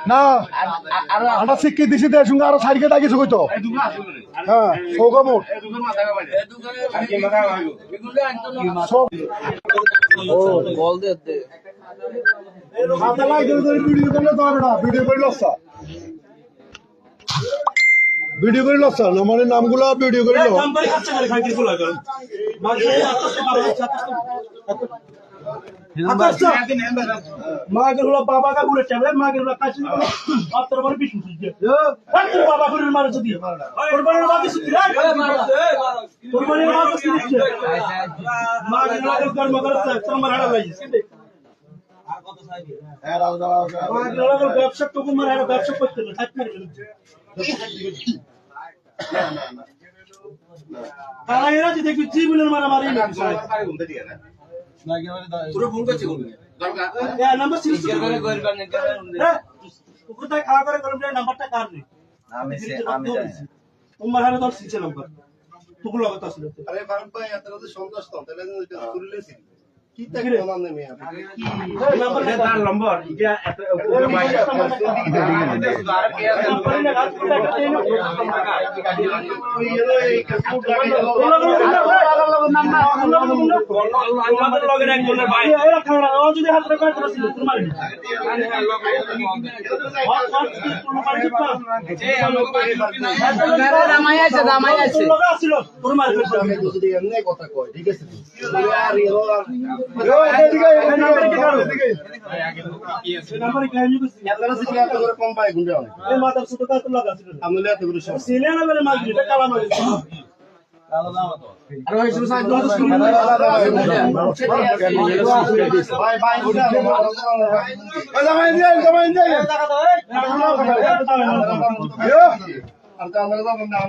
না আটা শিক্ষিত দিছি দেয় সঙ্গে আরো সাইডকে ডাকিছো কইতো হ্যাঁ সৌগমুট বল দে হাতে লাগ ভিডিও করলে তো হবে না ভিডিও করে লসা ভিডিও করে লসা আমার নামগুলো ভিডিও করে লো মাগের হলো বাবা কা ঘুরে চাবে মাগের হলো কাছে আত্তর পরে বিশ মুসিয়ে তোর বাবা ঘুরে মারে যদি তোর বাবার বাবা কিছু দিলা তোর বাবার বাবা কিছু দিচ্ছে মাগের হলো কর্ম করতে তোমার হাড়া লাগিছে কত সাইবে হ্যাঁ রাজা মাগের হলো ব্যবসা তো তোমার হাড়া ব্যবসা করতে না থাক করে তারা এরা যে দেখবি জীবনের মারামারি না পুরো ফোন করছে দরকার এই নাম্বার সিলেক্ট করে করবেন না কোথায় খাওয়া করে করবেন নাম্বারটা কার নেই আমি জানি তোমার হারে দর সিলেক্ট নাম্বার তুগুলো কথা ছিল আরে ফারুক ভাই এত তো সন্তুষ্ট তো তাহলে তুললেছি কি তাকে নাম নেই আপনি কি নাম্বার তার নম্বর এটা এত ভাই আর কে আছে আমাদের লগের একজনের ভাই এরা খাওয়া ও যদি হাত রেখে করেছিল তোমার জামাই আছে লগা ছিল তোমার যদি এমনি কথা কয় ঠিক আছে আর এরো এদিকে নাম্বার কি করো এদিকে নাম্বার কি আমি বলছি আপনারা সিটি এত করে কম পায় গুন্ডা এই মাথার ছোট কাজ লাগা ছিল আমি এত করে সব সিলে না বলে মাছ দিতে কালা মাছ কালা দাও তো আর ওই শুরু সাইড তো শুরু ভাই ভাই গুন্ডা জামাই দিয়ে টাকা দাও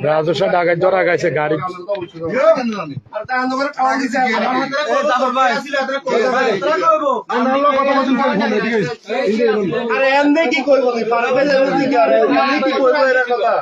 রাজশাহ ঢাকায় ধরা গেছে গাড়ি আরে এমনি কি করবো কি করবো এর কথা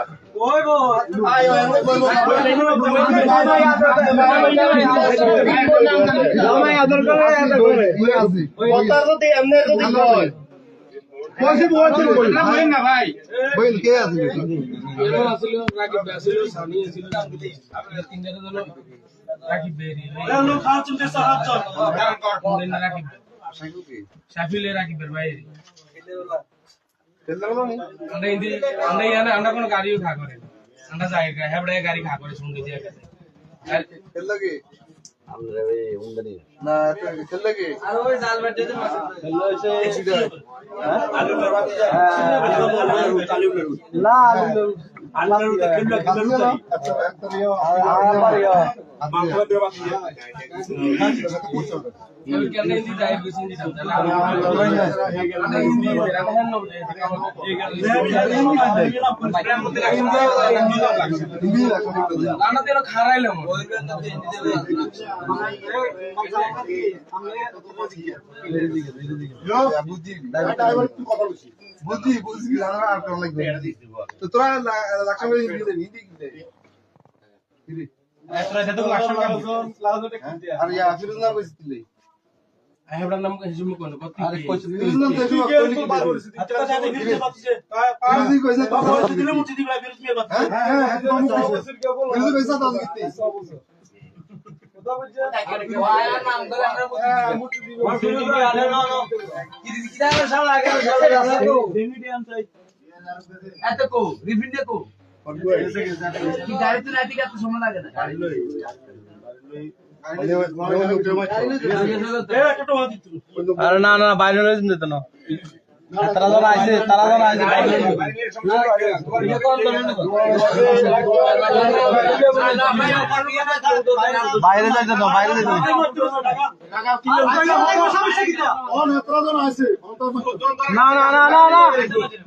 আমরা কোনো গাড়িও খা করে আমরা জায়গা হেবড়ে গাড়ি খা করে শুনতে যাই লাগে আমরা এই উন্ডানি না খেল লাগে আর ওই জাল বাটে দে মাছ খেল হইছে আলু বরবাদি যায় আলু কালু না আলু তো খেল আচ্ছা একটা নিও আর ইয়া মাংস বরবাদি যায় এই কেন হিন্দি যায় বেশি হিন্দি জানা হিন্দি রাখেন না হিন্দি রানা তেল খারাইলাম তো তোরা নাম হিসেবে কোন আরে কইছ নাম তো দিলে মুচি দিবা ফিরস মে বাত হ্যাঁ হ্যাঁ ফিরস পয়সা দাও কিতে কথা বুঝছে আয়ার নাম ধরে আমরা মুচি দিব আরে না না কি দিছার সব লাগে রিমিডিয়াম চাই এত কো রিফিন দে কো কি গাড়ি তো রাতি কত সময় লাগে না গাড়ি লই আরে না না বাইরে লই দিতে না তারা জন আইছে বাইরে যাইতে না বাইরে যাইতে না না না না না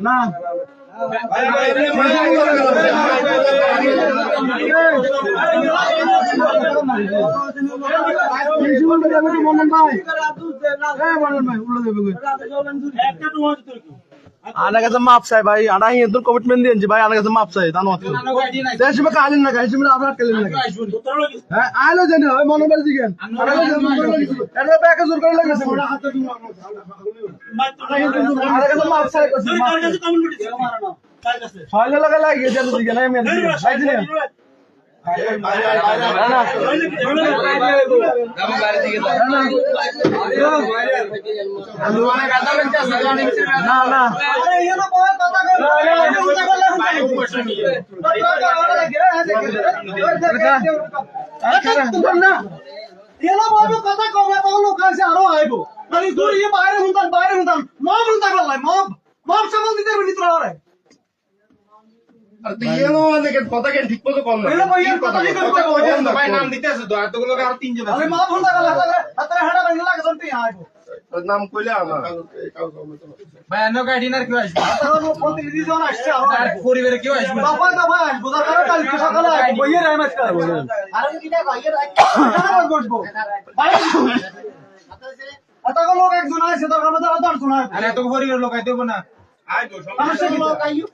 না আনা কাছে মাপ চাই ভাই আনা হিন্দু কমিটমেন্ট দিয়েছি ভাই আনা কাছে মাপ চাই তা নয় দেশ में কালেন না গাইছে মানে আপনার কালেন না হ্যাঁ আইলো জানো ওই মনোবল দিকেন এটা ব্যাকে জোর করে লাগছে ছয়লে লাগা লাগিয়ে দেন দিকে না মেন সাইজ নেন না না কথা কমে তখন লোক আছে আরো আইবো মানে দূর ইয়ে বাইরে হুনতাম মব হুনতাম বললাই মব সামাল দিতে পারি তোরা ওরে আর তুই এলো মানে কথা কেন ঠিক মতো কম না এলো ভাই কথা কি করব ভাই নাম দিতে আছে তো এতগুলো আর তিনজন আরে আছে মব হুনতাম বললাই হাতে হাড়া ভাঙা লাগে জন্তি আইবো নাম কইলা আমার ভাই অন্য গাড়িনার কি আসবে তাহলে প্রতিনিধি জন আসছে আর পরিবারে কেউ আসবে না। বাবা দা ভাই আসবো তার কারণে কালকে সকালে আসবো বইয়ের আইমাস করে আরে কিটা ভাইয়ের আইমাস বসবো ভাই এত লোক একজন আছে তো আমরা তো 10 জন আছে আর এত পরিবার লোক আইতে হবে না আইবো সমস্যা কি লোক আইও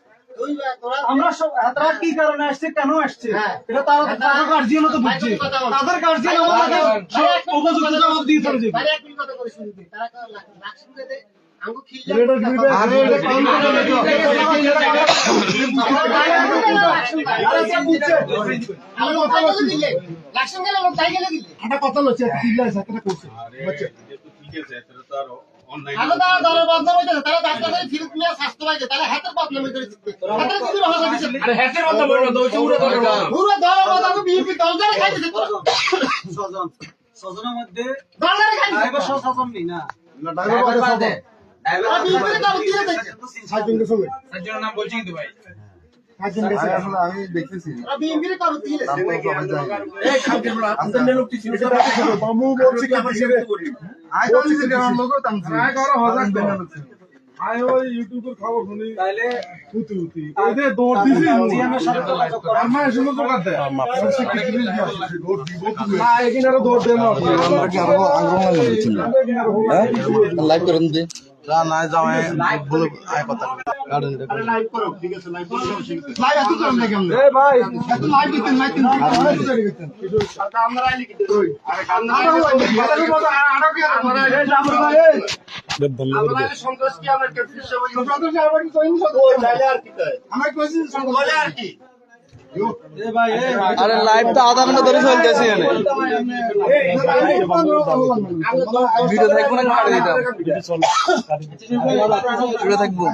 আমরা সব হাতরা কি কারণে আসছে কেন আসছে এটা তার গার্জিয়ান তো বুঝছে তাদের গার্জিয়ান আমাদের উপযুক্ত জবাব দিয়ে চলে যাবে আরে একই কথা করে শুনবি তারা লাক্সুন দে আঙ্গু খিল আরে এটা কাউন্ট করে আরে সব বুঝছে আমি কথা বলতে দিলে লাক্সুন গেলে লোক তাই গেলে দিলে এটা কথা লচ্ছে দিল্লা আছে একটা করছে বুঝছে ঠিক আছে এটা তো আর অনলাইন আলো তারা দরের বদনাম হইছে তারা ডাক্তার করে ফিরত নিয়ে স্বাস্থ্য পাইছে তারা হাতের বদনাম করে দিচ্ছে হাতের কিছু ভালো দিছে আরে হ্যাটের কথা বলবো তো উড়ে ধরে পুরো দরের বদনাম বিএপি দলদার খাইছে সজনের মধ্যে দলদার খাইছে ড্রাইভার সজন নেই না ড্রাইভার বাদ দে আর বিএপি দল দিয়ে দিচ্ছে সাতজনের নাম বলছি কিন্তু ভাই আমি দেখতেছি আর বিএপি কর দিয়ে এই খাদ্যের বড় আপনাদের লোকটি ছিল মামু বলছে কি আই বলছি যে আমার লোক তামছি আয় করো হজাক দেন আই ওই ইউটিউবের খবর শুনি তাইলে উতি এই যে দৌড় দিছি জিএমের সাথে তো লাইভ করা আমার শুনো তো কাটে না এখানে দৌড় দেন আমরা কি আরো আগ্রহ লাগছিল লাইভ করেন দি না না যাওয়ায় বলে আয় কথা কারণ লাইভ করো ঠিক আছে লাইভ করো লাইভ এত করেন না কেমন এ ভাই এত লাইভ দিতেন না তিন আমরা আইলি কি আরে কান্না আরো কি আমরা এই জামর ভাই এই আমরা আইলি সন্ত্রাস কি আমরা কনফিউজ হই ব্রাদার যাবার কি কইন ওই তাইলে আর কি তাই আমার কইছি বলে আর কি এ ভাই এই আরে লাইভ তো আধা ঘন্টা ধরে চলতেছে এখানে ভিডিও থাকবো না কাটে দিতাম ভিডিও থাকবো